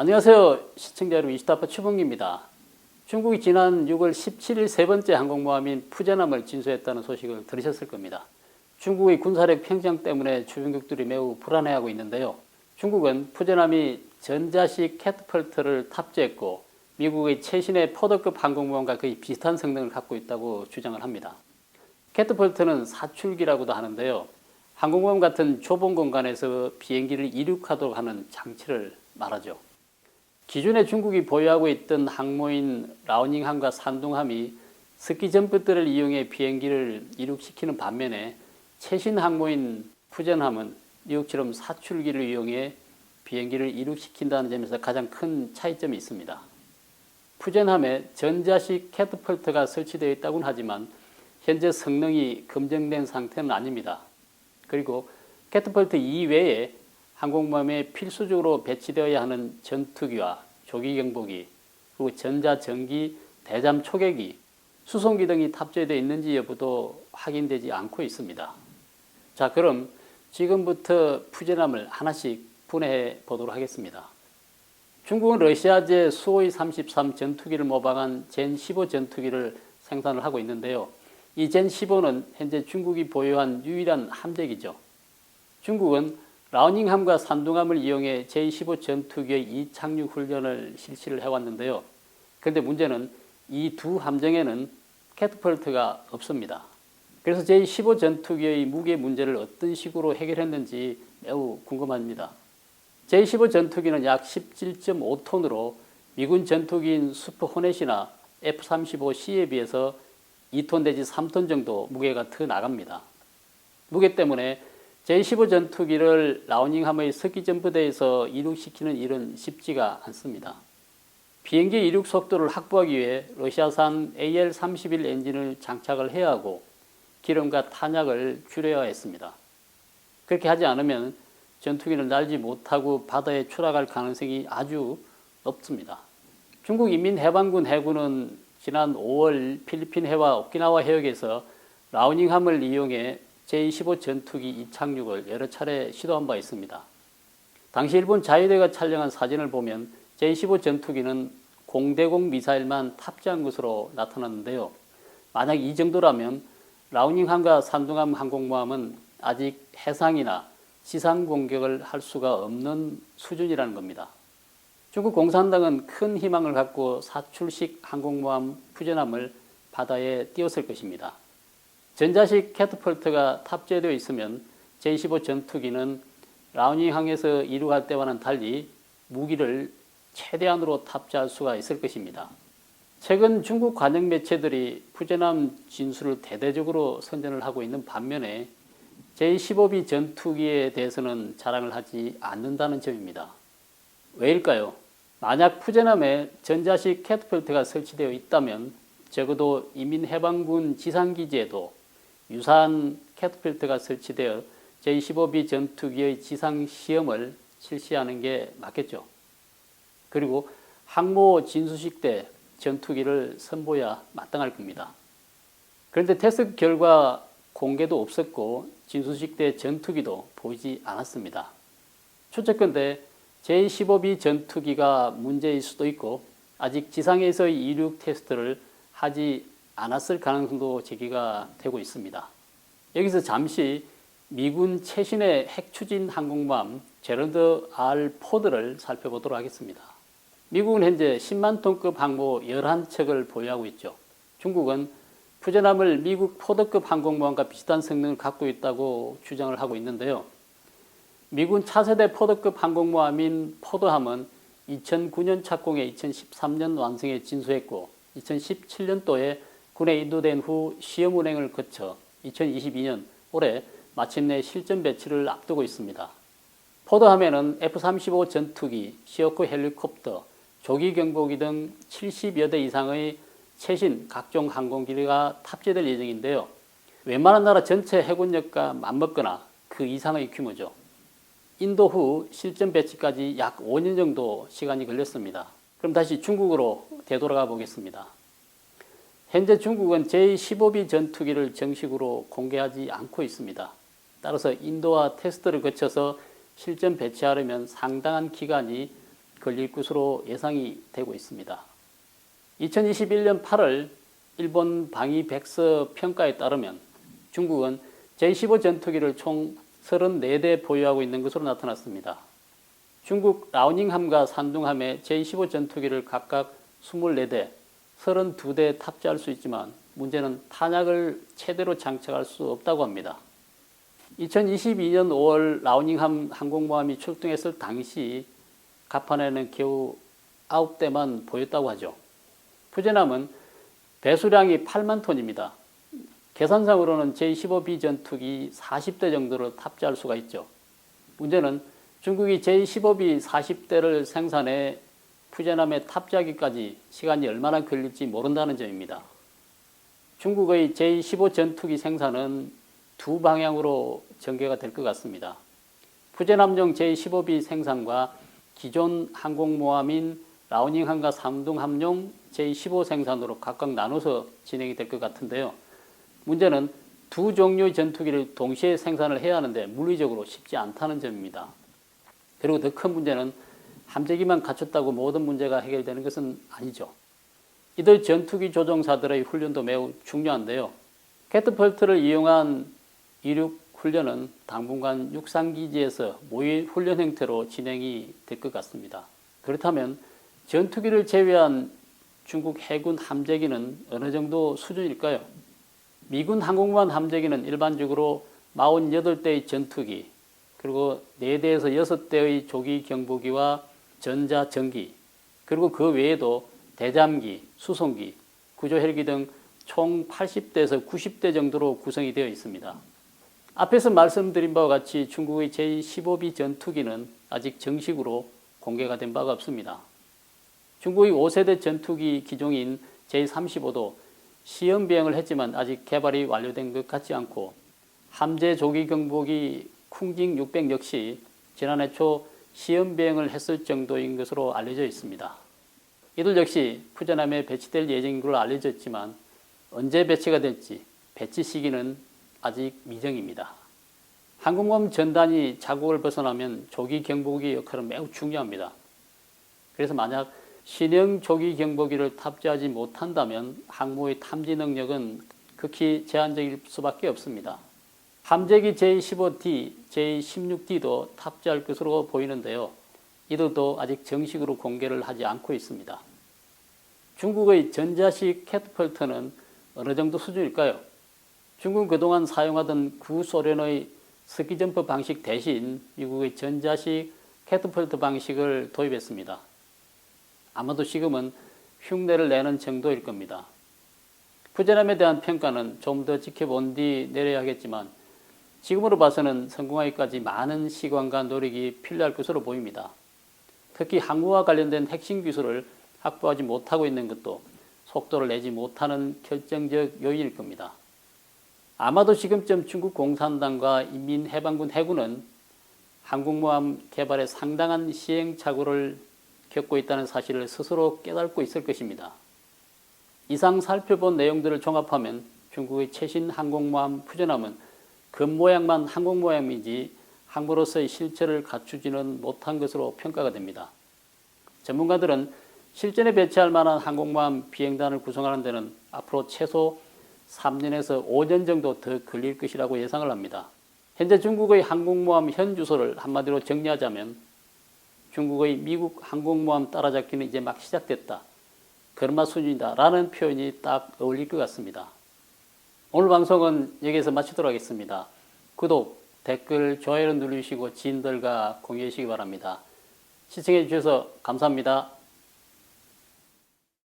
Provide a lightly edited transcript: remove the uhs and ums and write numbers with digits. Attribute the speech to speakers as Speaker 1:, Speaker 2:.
Speaker 1: 안녕하세요. 시청자 여러분, 이시타파 추봉기입니다. 중국이 지난 6월 17일 세 번째 항공모함인 푸젠함을 진수했다는 소식을 들으셨을 겁니다. 중국의 군사력 평정 때문에 주변국들이 매우 불안해하고 있는데요. 중국은 푸젠함이 전자식 캐트펄트를 탑재했고 미국의 최신의 포더급 항공모함과 거의 비슷한 성능을 갖고 있다고 주장을 합니다. 캐트펄트는 사출기라고도 하는데요. 항공모함 같은 좁은 공간에서 비행기를 이륙하도록 하는 장치를 말하죠. 기존에 중국이 보유하고 있던 항모인 라오닝함과 산둥함이 스키점프대를 이용해 비행기를 이륙시키는 반면에 최신 항모인 푸젠함은 미국처럼 사출기를 이용해 비행기를 이륙시킨다는 점에서 가장 큰 차이점이 있습니다. 푸젠함에 전자식 캐트펄트가 설치되어 있다고는 하지만 현재 성능이 검증된 상태는 아닙니다. 그리고 캐트펄트 이외에 항공모함에 필수적으로 배치되어야 하는 전투기와 조기경보기, 그리고 전자전기, 대잠 초계기, 수송기 등이 탑재되어 있는지 여부도 확인되지 않고 있습니다. 자, 그럼 지금부터 푸젠함을 하나씩 분해해 보도록 하겠습니다. 중국은 러시아제 수호이 33 전투기를 모방한 젠 15 전투기를 생산을 하고 있는데요. 이 젠 15는 현재 중국이 보유한 유일한 함대기죠. 중국은 라오닝함과 산둥함을 이용해 제-15 전투기의 이착륙 훈련을 실시를 해왔는데요. 그런데 문제는 이 두 함정에는 캐트펄트가 없습니다. 그래서 제-15 전투기의 무게 문제를 어떤 식으로 해결했는지 매우 궁금합니다. 제-15 전투기는 약 17.5톤으로 미군 전투기인 수퍼 호넷이나 F-35C에 비해서 2톤 내지 3톤 정도 무게가 더 나갑니다. 무게 때문에 제-15 전투기를 라오닝함의 스키점프대에서 이륙시키는 일은 쉽지가 않습니다. 비행기 이륙 속도를 확보하기 위해 러시아산 AL-31 엔진을 장착을 해야 하고 기름과 탄약을 줄여야 했습니다. 그렇게 하지 않으면 전투기는 날지 못하고 바다에 추락할 가능성이 아주 높습니다. 중국 인민해방군 해군은 지난 5월 필리핀 해와 오키나와 해역에서 라오닝함을 이용해 제-15 전투기 이착륙을 여러 차례 시도한 바 있습니다. 당시 일본 자위대가 촬영한 사진을 보면 제-15 전투기는 공대공 미사일만 탑재한 것으로 나타났는데요. 만약 이 정도라면 라오닝함과 산둥함 항공모함은 아직 해상이나 지상 공격을 할 수가 없는 수준이라는 겁니다. 중국 공산당은 큰 희망을 갖고 사출식 항공모함 푸젠함을 바다에 띄웠을 것입니다. 전자식 캐트펄트가 탑재되어 있으면 제-15 전투기는 라오닝항에서 이륙할 때와는 달리 무기를 최대한으로 탑재할 수가 있을 것입니다. 최근 중국 관영 매체들이 푸젠함 진수를 대대적으로 선전을 하고 있는 반면에 제-15B 전투기에 대해서는 자랑을 하지 않는다는 점입니다. 왜일까요? 만약 푸젠함에 전자식 캐트펄트가 설치되어 있다면 적어도 인민해방군 지상기지에도 유사한 캐트펄트가 설치되어 제-15B 전투기의 지상 시험을 실시하는 게 맞겠죠. 그리고 항모 진수식 대 전투기를 선보여야 마땅할 겁니다. 그런데 테스트 결과 공개도 없었고 진수식 대 전투기도 보이지 않았습니다. 추측컨대 제-15B 전투기가 문제일 수도 있고 아직 지상에서의 이륙 테스트를 하지 않았을 가능성도 제기가 되고 있습니다. 여기서 잠시 미군 최신의 핵추진 항공모함 제럴드 R 포드를 살펴보도록 하겠습니다. 미국은 현재 10만 톤급 항모 11척을 보유하고 있죠. 중국은 푸젠함을 미국 포더급 항공모함과 비슷한 성능을 갖고 있다고 주장을 하고 있는데요. 미군 차세대 포더급 항공모함인 포더함은 2009년 착공해 2013년 완성에 진수했고 2017년도에 군에 인도된 후 시험 운행을 거쳐 2022년 올해 마침내 실전 배치를 앞두고 있습니다. 포더함에는 F-35 전투기, 시어커 헬리콥터, 조기경보기 등 70여 대 이상의 최신 각종 항공기가 탑재될 예정인데요. 웬만한 나라 전체 해군력과 맞먹거나 그 이상의 규모죠. 인도 후 실전 배치까지 약 5년 정도 시간이 걸렸습니다. 그럼 다시 중국으로 되돌아가 보겠습니다. 현재 중국은 제-15B 전투기를 정식으로 공개하지 않고 있습니다. 따라서 인도와 테스트를 거쳐서 실전 배치하려면 상당한 기간이 걸릴 것으로 예상이 되고 있습니다. 2021년 8월 일본 방위 백서 평가에 따르면 중국은 제15 전투기를 총 34대 보유하고 있는 것으로 나타났습니다. 중국 라오닝함과 산둥함에 제15 전투기를 각각 24대, 32대 탑재할 수 있지만 문제는 탄약을 제대로 장착할 수 없다고 합니다. 2022년 5월 라오닝함 항공모함이 출동했을 당시 갑판에는 겨우 9대만 보였다고 하죠. 푸젠함은 배수량이 8만 톤입니다. 계산상으로는 제15B 전투기 40대 정도를 탑재할 수가 있죠. 문제는 중국이 제15B 40대를 생산해 푸젠함에 탑재하기까지 시간이 얼마나 걸릴지 모른다는 점입니다. 중국의 제15 전투기 생산은 두 방향으로 전개가 될 것 같습니다. 푸젠함용 제15B 생산과 기존 항공모함인 라오닝함과 산둥함용 제15 생산으로 각각 나눠서 진행이 될 것 같은데요. 문제는 두 종류의 전투기를 동시에 생산을 해야 하는데 물리적으로 쉽지 않다는 점입니다. 그리고 더 큰 문제는 함재기만 갖췄다고 모든 문제가 해결되는 것은 아니죠. 이들 전투기 조종사들의 훈련도 매우 중요한데요. 캐트펄트를 이용한 이륙 훈련은 당분간 육상기지에서 모의 훈련 형태로 진행이 될 것 같습니다. 그렇다면 전투기를 제외한 중국 해군 함재기는 어느 정도 수준일까요? 미군 항공모함 함재기는 일반적으로 48대의 전투기, 그리고 4대에서 6대의 조기 경보기와 전자전기, 그리고 그 외에도 대잠기, 수송기, 구조헬기 등 총 80대에서 90대 정도로 구성이 되어 있습니다. 앞에서 말씀드린 바와 같이 중국의 제15B 전투기는 아직 정식으로 공개가 된 바가 없습니다. 중국의 5세대 전투기 기종인 제35도 시험 비행을 했지만 아직 개발이 완료된 것 같지 않고, 함재 조기 경보기 쿵징 600 역시 지난해 초 시험 비행을 했을 정도인 것으로 알려져 있습니다. 이들 역시 푸젠함에 배치될 예정인 걸로 알려져 있지만 언제 배치가 될지 배치 시기는 아직 미정입니다. 항공모함 전단이 자국을 벗어나면 조기 경보기 역할은 매우 중요합니다. 그래서 만약 신형 조기 경보기를 탑재하지 못한다면 항모의 탐지 능력은 극히 제한적일 수밖에 없습니다. 함재기 J15D, J16D도 탑재할 것으로 보이는데요. 이들도 아직 정식으로 공개를 하지 않고 있습니다. 중국의 전자식 캐트펄트는 어느 정도 수준일까요? 중국은 그동안 사용하던 구소련의 스키점프 방식 대신 미국의 전자식 캐트펄트 방식을 도입했습니다. 아마도 지금은 흉내를 내는 정도일 겁니다. 푸젠함에 대한 평가는 좀 더 지켜본 뒤 내려야 하겠지만 지금으로 봐서는 성공하기까지 많은 시간과 노력이 필요할 것으로 보입니다. 특히 항모와 관련된 핵심 기술을 확보하지 못하고 있는 것도 속도를 내지 못하는 결정적 요인일 겁니다. 아마도 지금쯤 중국 공산당과 인민해방군 해군은 항공모함 개발에 상당한 시행착오를 겪고 있다는 사실을 스스로 깨닫고 있을 것입니다. 이상 살펴본 내용들을 종합하면 중국의 최신 항공모함 푸젠함은 겉모양만 항공모함이지 항모로서의 실체를 갖추지는 못한 것으로 평가가 됩니다. 전문가들은 실전에 배치할 만한 항공모함 비행단을 구성하는 데는 앞으로 최소 3년에서 5년 정도 더 걸릴 것이라고 예상을 합니다. 현재 중국의 항공모함 현 주소를 한마디로 정리하자면 중국의 미국 항공모함 따라잡기는 이제 막 시작됐다, 걸마 수준이다 라는 표현이 딱 어울릴 것 같습니다. 오늘 방송은 여기서 마치도록 하겠습니다. 구독, 댓글, 좋아요를 누르시고 지인들과 공유해 주시기 바랍니다. 시청해 주셔서 감사합니다.